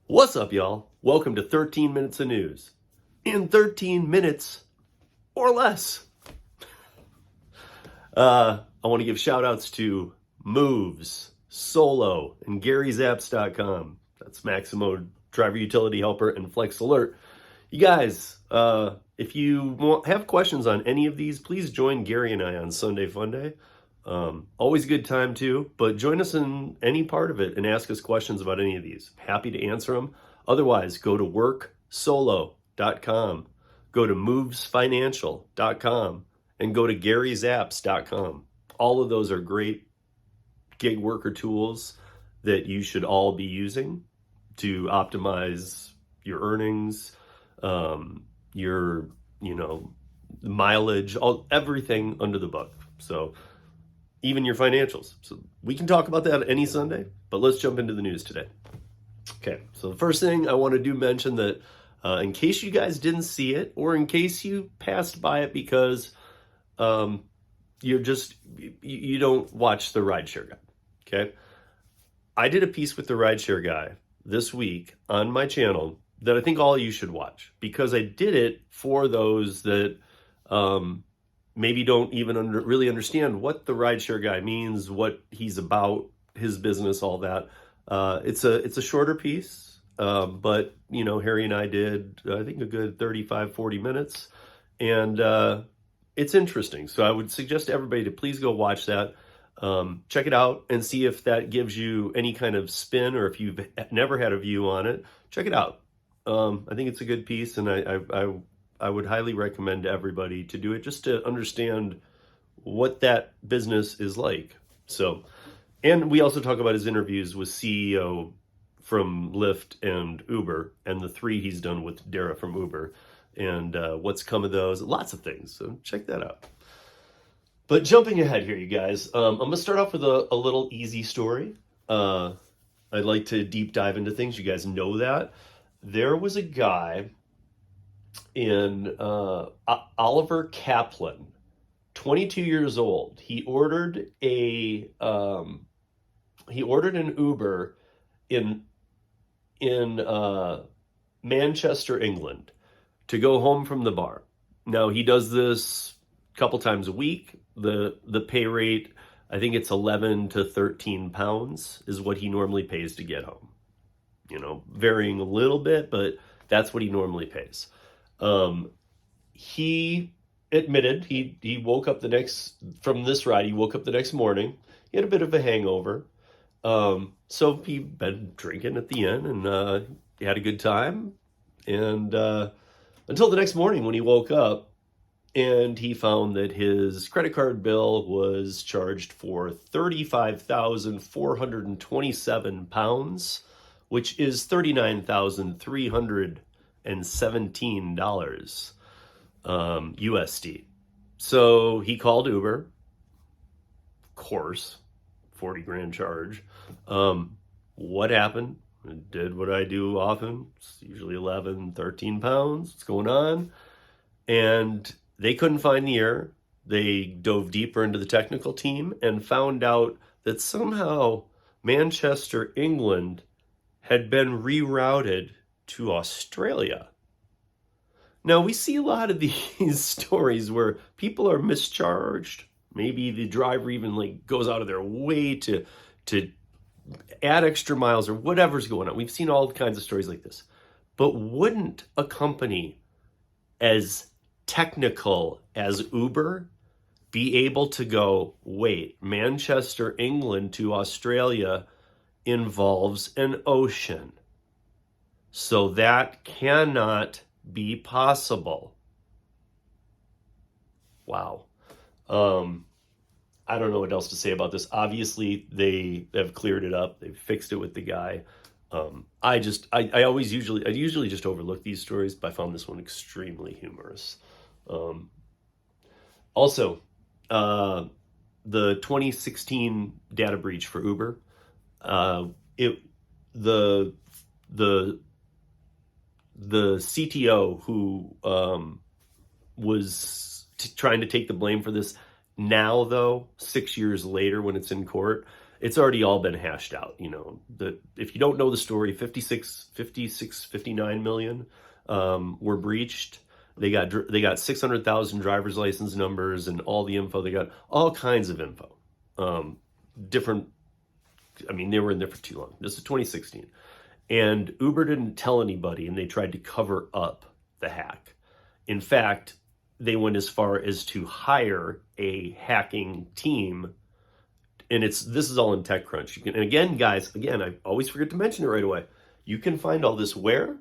What's up, y'all? Welcome to 13 Minutes of News. In 13 minutes or less. I want to give shout outs to Moves, Solo, and GaryZapps.com. That's Maximo Driver Utility Helper and Flex Alert. You guys, if you have questions on any of these, please join Gary and I on Sunday Fun Day. Always a good time too, but join us in any part of it and ask us questions about any of these. Happy to answer them. Otherwise, go to worksolo.com, go to movesfinancial.com, and go to GaryZapps.com. All of those are great gig worker tools that you should all be using to optimize your earnings, your, mileage, everything under the book. So even your financials. So we can talk about that any Sunday, but let's jump into the news today. Okay, so the first thing I want to do mention that in case you guys didn't see it, or in case you passed by it because you don't watch the Rideshare guy, okay? I did a piece with the Rideshare guy this week on my channel that I think all of you should watch, because I did it for those that maybe don't even really understand what the Rideshare guy means, what he's about, his business, all that. It's a shorter piece, but Harry and I did, I think, a good 35-40 minutes, and it's interesting. So I would suggest everybody to please go watch that, check it out, and see if that gives you any kind of spin, or if you've never had a view on it, check it out. I think it's a good piece, and I would highly recommend to everybody to do it just to understand what that business is like. So, and we also talk about his interviews with CEO from Lyft and Uber, and the 3 he's done with Dara from Uber, and what's come of those, lots of things. So check that out. But jumping ahead here, you guys, I'm going to start off with a little easy story. I'd like to deep dive into things. You guys know that. There was a guy in Oliver Kaplan, 22 years old. He ordered an Uber in Manchester, England, to go home from the bar. Now, he does this a couple times a week. The pay rate, I think it's 11 to 13 pounds is what he normally pays to get home. Varying a little bit, but that's what he normally pays. He admitted he woke up from this ride, he woke up the next morning. He had a bit of a hangover. So he'd been drinking at the inn, and he had a good time. And until the next morning when he woke up and he found that his credit card bill was charged for 35,427 pounds, which is $39,317 USD. So he called Uber, of course, 40 grand charge. What happened? I did what I do often. It's usually 11, 13 pounds. What's going on? And they couldn't find the error. They dove deeper into the technical team and found out that somehow Manchester, England, had been rerouted to Australia. Now, we see a lot of these stories where people are mischarged. Maybe the driver even goes out of their way to add extra miles or whatever's going on. We've seen all kinds of stories like this. But wouldn't a company as technical as Uber be able to go, wait, Manchester, England to Australia involves an ocean, so that cannot be possible? Wow. I don't know what else to say about this. Obviously, they have cleared it up. They've fixed it with the guy. I usually just overlook these stories, but I found this one extremely humorous. Also, the 2016 data breach for Uber, the CTO who was trying to take the blame for this now, though, 6 years later when it's in court, it's already all been hashed out. If you don't know the story, 59 million were breached. They got 600,000 driver's license numbers and all the info. They got all kinds of info. Different. I mean, they were in there for too long. This is 2016. And Uber didn't tell anybody, and they tried to cover up the hack. In fact, they went as far as to hire a hacking team. And this is all in TechCrunch. And again, guys, I always forget to mention it right away. You can find all this where?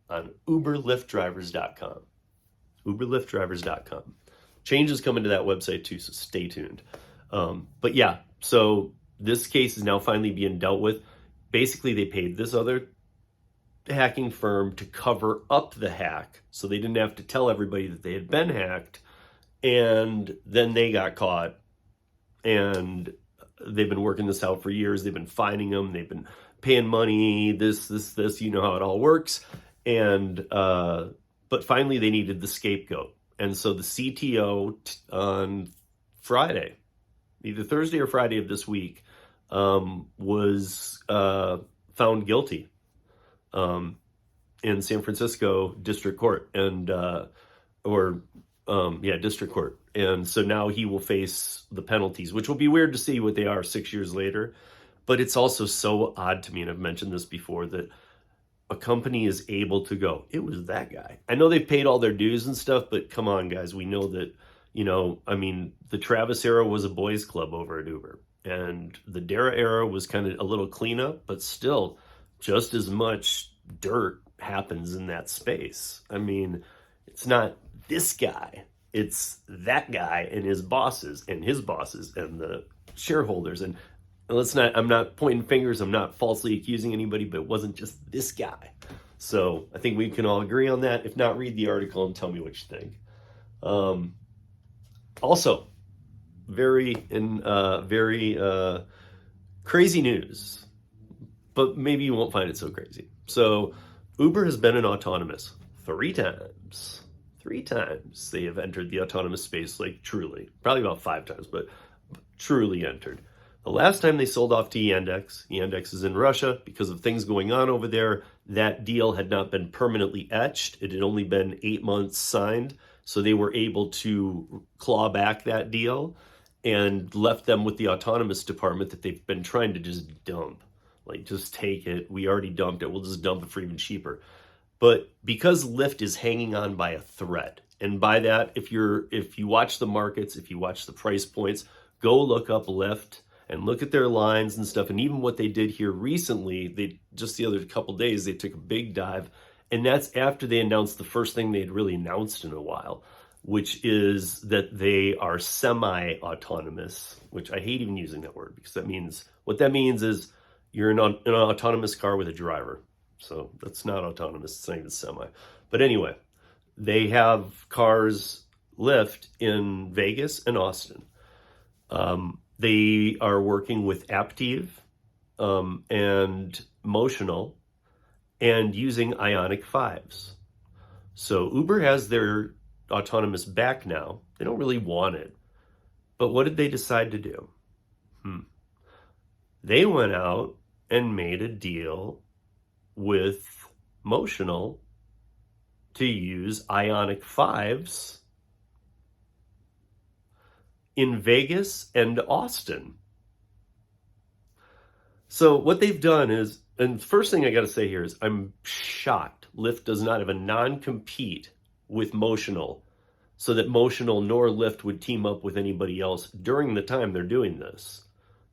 On uberlyftdrivers.com. uberlyftdrivers.com. Changes coming to that website too, so stay tuned. But yeah, so this case is now finally being dealt with. Basically, they paid this other hacking firm to cover up the hack, so they didn't have to tell everybody that they had been hacked, and then they got caught, and they've been working this out for years. They've been fining them, they've been paying money, this, you know how it all works. And but finally they needed the scapegoat, and so the CTO on Friday, either Thursday or Friday of this week, was found guilty in San Francisco District Court, and District Court. And so now he will face the penalties, which will be weird to see what they are 6 years later. But it's also so odd to me, and I've mentioned this before, that a company is able to go, it was that guy. I know they've paid all their dues and stuff, but come on, guys. We know that, the Travis era was a boys club over at Uber. And the Dara era was kind of a little cleanup, but still just as much dirt happens in that space. I mean, it's not this guy. It's that guy and his bosses and the shareholders. And I'm not pointing fingers. I'm not falsely accusing anybody, but it wasn't just this guy. So I think we can all agree on that. If not, read the article and tell me what you think. Also, very crazy news, but maybe you won't find it so crazy. So Uber has been in autonomous 3 times. 3 times they have entered the autonomous space, like truly. Probably about 5 times, but truly entered. The last time they sold off to Yandex is in Russia. Because of things going on over there, that deal had not been permanently etched. It had only been 8 months signed. So they were able to claw back that deal and left them with the autonomous department that they've been trying to just dump. Like, just take it. We already dumped it. We'll just dump it for even cheaper. But because Lyft is hanging on by a thread, and by that, if you watch the markets, if you watch the price points, go look up Lyft and look at their lines and stuff. And even what they did here recently, just the other couple days, they took a big dive. And that's after they announced the first thing they'd really announced in a while, which is that they are semi-autonomous, which I hate even using that word, because what that means is you're in an autonomous car with a driver. So that's not autonomous, it's not even semi. But anyway, they have cars, Lyft, in Vegas and Austin. They are working with Aptiv and Motional and using Ioniq 5s. So Uber has their autonomous back now. They don't really want it. But what did they decide to do? They went out and made a deal with Motional to use Ioniq 5s in Vegas and Austin. So what they've done is, and the first thing I got to say here is I'm shocked Lyft does not have a non-compete with Motional, so that Motional nor Lyft would team up with anybody else during the time they're doing this.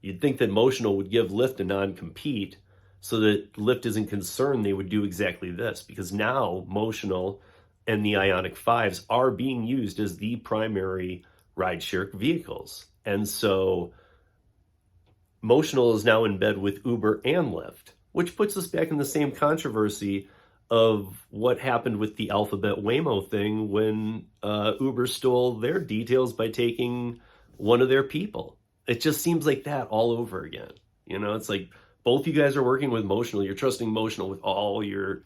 You'd think that Motional would give Lyft a non-compete so that Lyft isn't concerned they would do exactly this, because now Motional and the Ioniq 5s are being used as the primary rideshare vehicles. And so Motional is now in bed with Uber and Lyft, which puts us back in the same controversy of what happened with the Alphabet Waymo thing when Uber stole their details by taking one of their people. It just seems like that all over again. It's like both you guys are working with Motional. You're trusting Motional with all your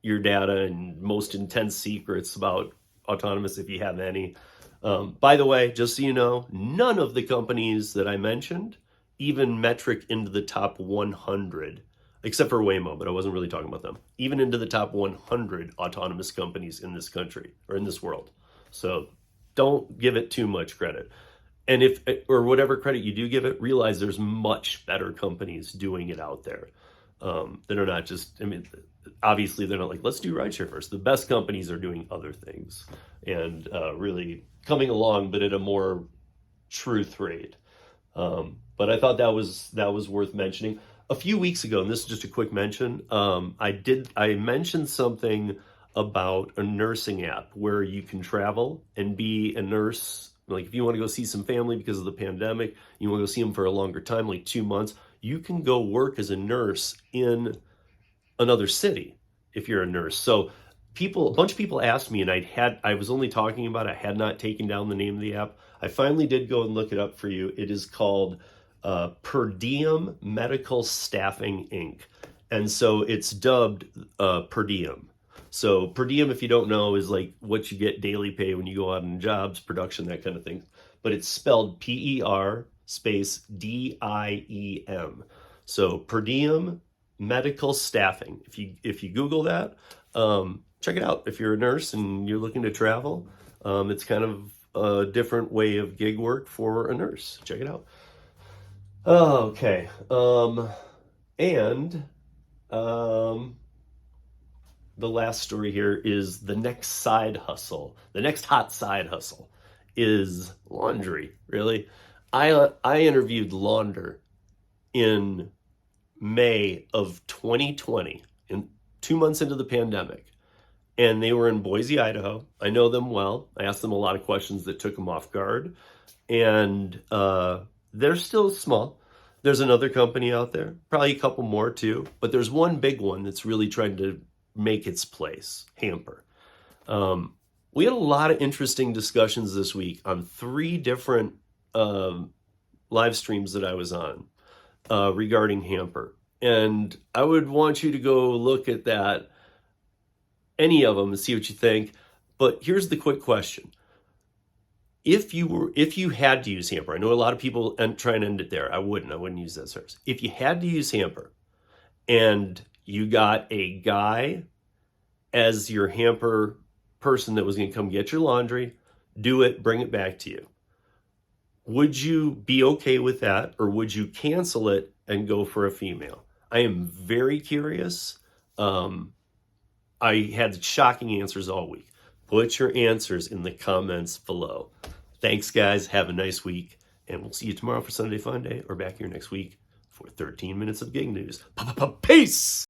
data and most intense secrets about autonomous, if you have any. By the way, just so you know, none of the companies that I mentioned even metric into the top 100, except for Waymo, but I wasn't really talking about them, even into the top 100 autonomous companies in this country or in this world. So don't give it too much credit. And if, or whatever credit you do give it, realize there's much better companies doing it out there that are not just, I mean, obviously they're not like, let's do rideshare first. The best companies are doing other things and really coming along, but at a more truth rate. But I thought that was worth mentioning. A few weeks ago, and this is just a quick mention, I mentioned something about a nursing app where you can travel and be a nurse. Like if you want to go see some family because of the pandemic, you want to go see them for a longer time, like 2 months, you can go work as a nurse in another city if you're a nurse. So a bunch of people asked me, and I was only talking about it. I had not taken down the name of the app. I finally did go and look it up for you. It is called Per Diem Medical Staffing Inc. And so it's dubbed Per Diem. So per diem, if you don't know, is like what you get daily pay when you go out on jobs, production, that kind of thing. But it's spelled PER space DIEM. So Per Diem Medical Staffing. If you Google that, check it out. If you're a nurse and you're looking to travel, it's kind of a different way of gig work for a nurse. Check it out. Okay. The last story here is the next side hustle. The next hot side hustle is laundry, really. I interviewed Launder in May of 2020, 2 months into the pandemic. And they were in Boise, Idaho. I know them well. I asked them a lot of questions that took them off guard. And they're still small. There's another company out there, probably a couple more too. But there's one big one that's really trying to make its place, Hamper. We had a lot of interesting discussions this week on 3 different live streams that I was on regarding Hamper. And I would want you to go look at that, any of them, and see what you think. But here's the quick question. If you had to use Hamper, I know a lot of people try and end it there. I wouldn't use that service. If you had to use Hamper and you got a guy as your Hamper person that was going to come get your laundry, do it, bring it back to you, would you be okay with that, or would you cancel it and go for a female? I am very curious. I had shocking answers all week. Put your answers in the comments below. Thanks, guys. Have a nice week, and we'll see you tomorrow for Sunday Fun Day, or back here next week for 13 minutes of gig news. Peace!